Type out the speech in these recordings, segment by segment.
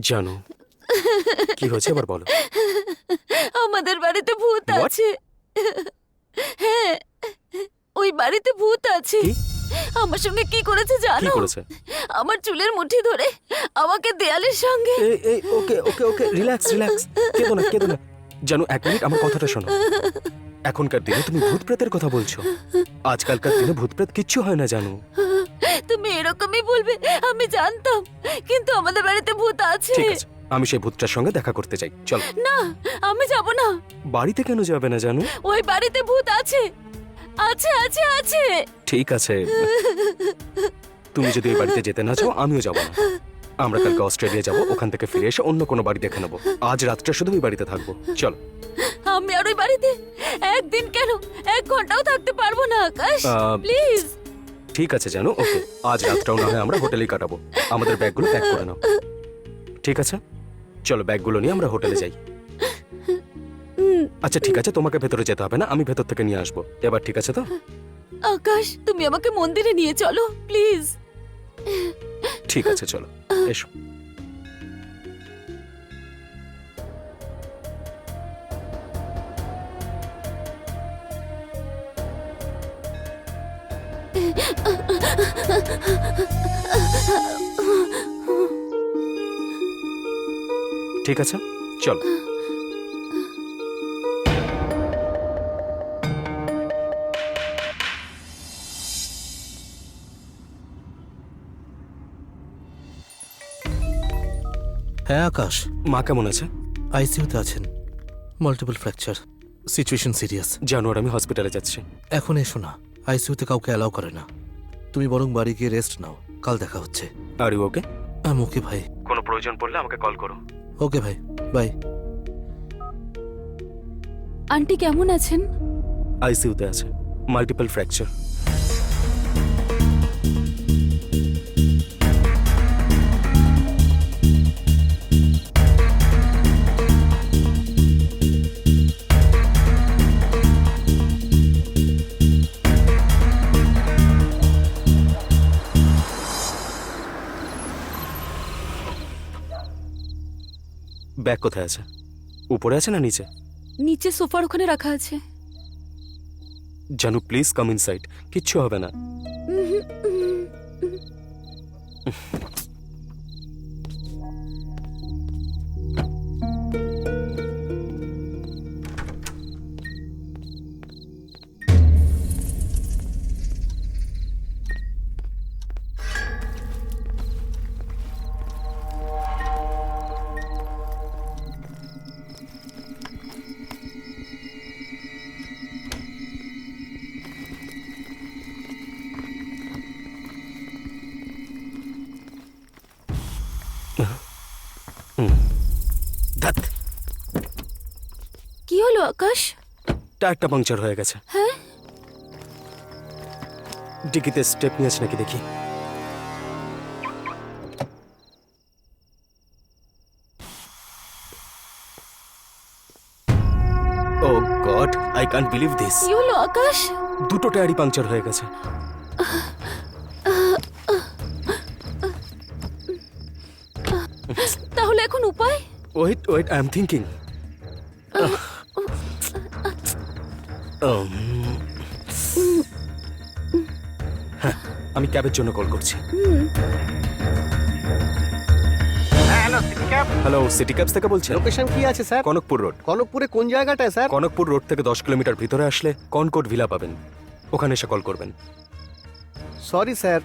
জানো কি হয়েছে এবার বলো। আমাদের বাড়িতে ভূত What? আছে। হ্যাঁ, ওই বাড়িতে ভূত আছে। কি? আমার সঙ্গে কি করেছে কি জানো? করেছে? আমার চুলের মুঠি ধরে আমাকে দেয়ালের সঙ্গে। এই এই ওকে ওকে ওকে রিল্যাক্স রিল্যাক্স, কেঁদো না কেঁদো না। জানো এক মিনিট আমার কথাটা শোনো। এখনকার দিনে তুমি ভূত প্রেতের কথা বলছো, আজকালকার দিনে ভূত প্রেত কিচ্ছু হয় না জানো। তুমি এরকমই বলবে আমি জানতাম, কিন্তু আমাদের বাড়িতে ভূত আছে। ঠিক আছে, আমি সেই ভূতটার সঙ্গে দেখা করতে চাই, চলো। না, আমি যাব না। বাড়িতে কেন যাবে না জানো? ওই বাড়িতে ভূত আছে, আছে আছে আছে। ঠিক আছে, তুমি যদি ওই বাড়িতে যেতে না চাও আমিও যাবো না। আমরা কালকে অস্ট্রেলিয়া যাব, ওখান থেকে ফিরে এসে অন্য কোনো বাড়ি দেখে নেবো। আজ রাতটা শুধু ওই বাড়িতে থাকবো, চলো। আমি আর ওই বাড়িতে একদিন কেন 1 ঘন্টাও থাকতে পারবো না আকাশ, প্লিজ। ঠিক আছে জানো, ওকে আজ রাতটাও না হয় আমরা হোটেলেই কাটাবো। আমাদের ব্যাগগুলো প্যাক করে নাও, ঠিক আছে? চলো ব্যাগগুলো নিয়ে আমরা হোটেলে যাই। আচ্ছা ঠিক আছে, তোমাকে ভেতরে যেতে হবে না, আমি ভেতর থেকে নিয়ে আসবো। এবার ঠিক আছে তো? আকাশ, তুমি আমাকে মন্দিরে নিয়ে চলো প্লিজ। ঠিক আছে চলো, এসো। ঠিক আছে চলো। হ্যাঁ আকাশ, মা কেমন আছে? আইসিইউতে আছেন, মাল্টিপল ফ্র্যাকচার, সিচুয়েশন সিরিয়াস। জানুয়ার আমি হসপিটালে যাচ্ছি। এখন এসো না, আইসিইউতে কাউকে অ্যালাউ করে না। তুমি বরং বাড়ি গিয়ে রেস্ট নাও, কাল দেখা হচ্ছে। Are you okay? ওকে ভাই। কোনো প্রয়োজন পড়লে আমাকে কল করো। ওকে ভাই, বাই। আন্টি কেমন আছেন? আইসিইউতে আছে, মাল্টিপল ফ্র্যাকচার। ব্যাগ কোথায় আছে? উপরে আছে না নিচে? নিচে সোফার ওখানে রাখা আছে। জানু প্লিজ কাম ইনসাইড, কিচ্ছু হবে না। ধ্যাৎ, কি হলো আকাশ? টায়ারটা পাংচার হয়ে গেছে। হ্যাঁ, ডিকিতে স্টেপ নিয়েছে নাকি দেখি। Oh God, I can't believe this. কি হলো আকাশ? দুটো টায়ারই পাংচার হয়ে গেছে। তাহলে এখন উপায়? Wait wait, I am thinking. হ্যাঁ, আমি ক্যাবের জন্য কল করছি। Hello city cab. Hello, city cabs থেকে বলছেন? লোকেশন কি আছে স্যার? কনকপুর রোড। কনকপুরে কোন জায়গাটায় স্যার? কনকপুর রোড থেকে 10 কিলোমিটার ভিতরে আসলে কনকোট ভিলা পাবেন, ওখানে এসে কল করবেন। সরি স্যার,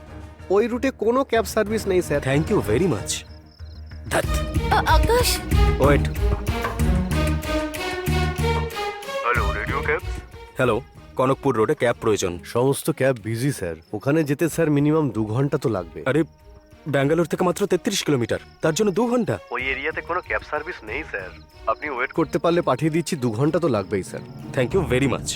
ওই রুটে কোনো ক্যাব সার্ভিস নেই sir. Thank you very much. ধ্যাৎ, Akash, wait. Hello radio cab. Hello, Kanakpur রোডে ক্যাব প্রয়োজন। সমস্ত ক্যাব বিজি স্যার, ওখানে যেতে স্যার মিনিমাম 2 ঘন্টা তো লাগবে। আরে ব্যাঙ্গালোর থেকে মাত্র 33 কিলোমিটার, তার জন্য 2 ঘন্টা? ওই এরিয়াতে কোনো ক্যাব সার্ভিস নেই স্যার, আপনি ওয়েট করতে পারলে পাঠিয়ে দিচ্ছি, 2 ঘন্টা তো লাগবেই স্যার। Thank you very much.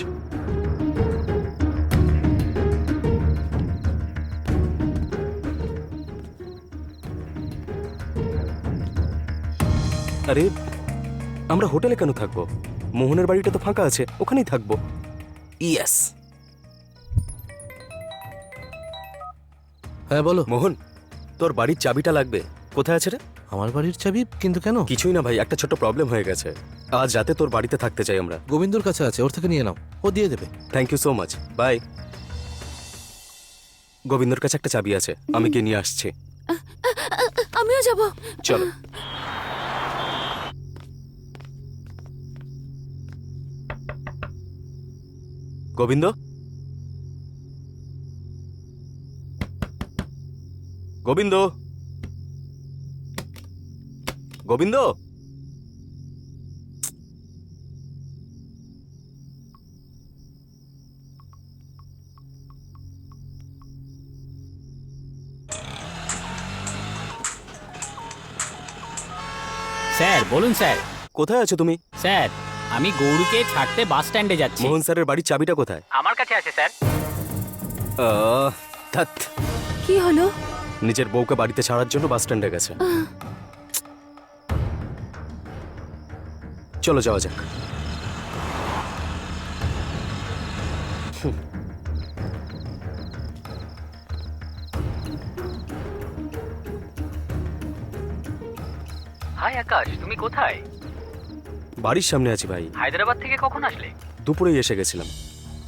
আরে আমরা হোটেলে কেন থাকবো? মোহনের বাড়িটা তো ফাঁকা আছে, ওখানেই থাকবো। ইয়েস। হ্যাঁ বলো। মোহন, তোর বাড়ির চাবিটা লাগবে, কোথায় আছে রে? আমার বাড়ির চাবি কিন্তু কেন? কিছুই না ভাই, একটা ছোট্ট প্রবলেম হয়ে গেছে। আজ রাতে তোর বাড়িতে থাকতে চাই আমরা। গোবিন্দর কাছে আছে, ওর থেকে নিয়ে নাও, ও দিয়ে দেবে। Thank you so much, bye. গোবিন্দর কাছে একটা চাবি আছে, আমি গিয়ে নিয়ে আসছি। আমিও যাব। চলো। গোবিন্দ, গোবিন্দ, গোবিন্দ। স্যার বলুন স্যার। কোথায় আছো তুমি? স্যার আমি গৌরীকে ছাড়তে বাস স্ট্যান্ডে যাচ্ছি। মোহন স্যারের বাড়ির চাবিটা কোথায়? আমার কাছে আছে স্যার। ধ্যাৎ, কি হলো? নিজের বউকে বাড়িতে ছাড়ার জন্য বাস স্ট্যান্ডে গেছে। চলো যাওয়া যাক। হাই আকাশ, তুমি কোথায়? বাড়ির সামনে আছি ভাই। হায়দ্রাবাদ থেকে কখন আসলে? দুপুরেই এসে গেছিলাম।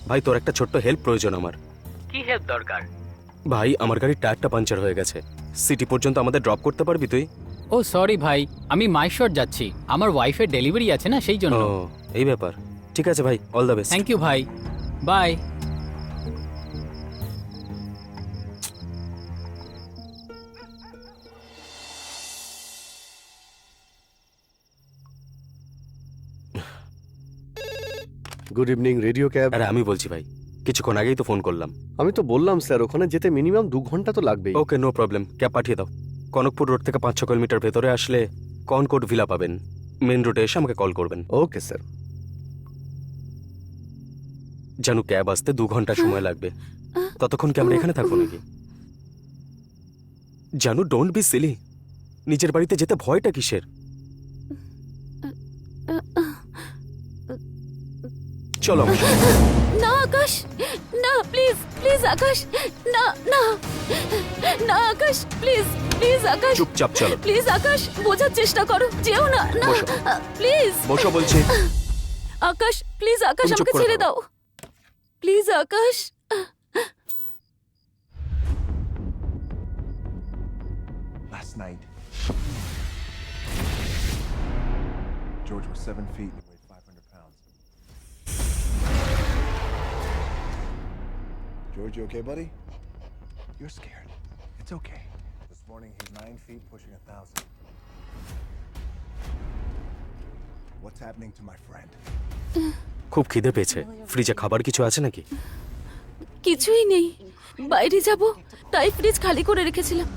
ভাই তোর একটা ছোট্ট হেল্প প্রয়োজন আমার। কি হেল্প দরকার? ভাই আমার গাড়ির টায়ারটা পাঞ্চার হয়ে গেছে, সিটি পর্যন্ত আমাদের ড্রপ করতে পারবি তুই? ও সরি ভাই, আমি মাইশট যাচ্ছি, আমার ওয়াইফের ডেলিভারি আছে না, সেই জন্য। ও এই ব্যাপার, ঠিক আছে ভাই, all the best. Thank you ভাই, bye. Good evening radio cab. আরে আমি বলছি ভাই, কিছুক্ষণ আগেই তো ফোন করলাম। আমি তো বললাম স্যার ওখানে যেতে মিনিমাম 2 ঘন্টা তো লাগবেই। ওকে নো প্রবলেম, ক্যাব পাঠিয়ে দাও। কনকপুর রোড থেকে 5-6 কিলোমিটার ভেতরে আসলে কনকোড ভিলা পাবেন। মেন রোডে এসে আমাকে কল করবেন। Okay sir. জানু ক্যাব আসতে 2 ঘন্টা সময় লাগবে, ততক্ষণ কি আমরা এখানে থাকবো নাকি? জানু ডোন্ট বি সিলি, নিজের বাড়িতে যেতে ভয়টা কিসের? চলো আমার সাথে। না আকাশ, না প্লিজ প্লিজ আকাশ, না না না আকাশ, প্লিজ প্লিজ আকাশ, চুপচাপ চলো। প্লিজ আকাশ, বোঝার চেষ্টা করো, যেও না, না বসো। প্লিজ বসো বলছি। আকাশ, প্লিজ আকাশ, তুমি চুপ আমাকে করে ছেড়ে দাও। দাও, please Akash. Last night, George was 7 feet and weighed 500 pounds. George, you okay, buddy? You're scared. It's okay. This morning, he's 9 feet, pushing 1,000. What's happening to my friend? খুব খিদে পেয়েছে, ফ্রিজে খাবার কিছু আছে নাকি? কিছুই নেই, বাইরে যাব তাই ফ্রিজ খালি করে রেখেছিলাম।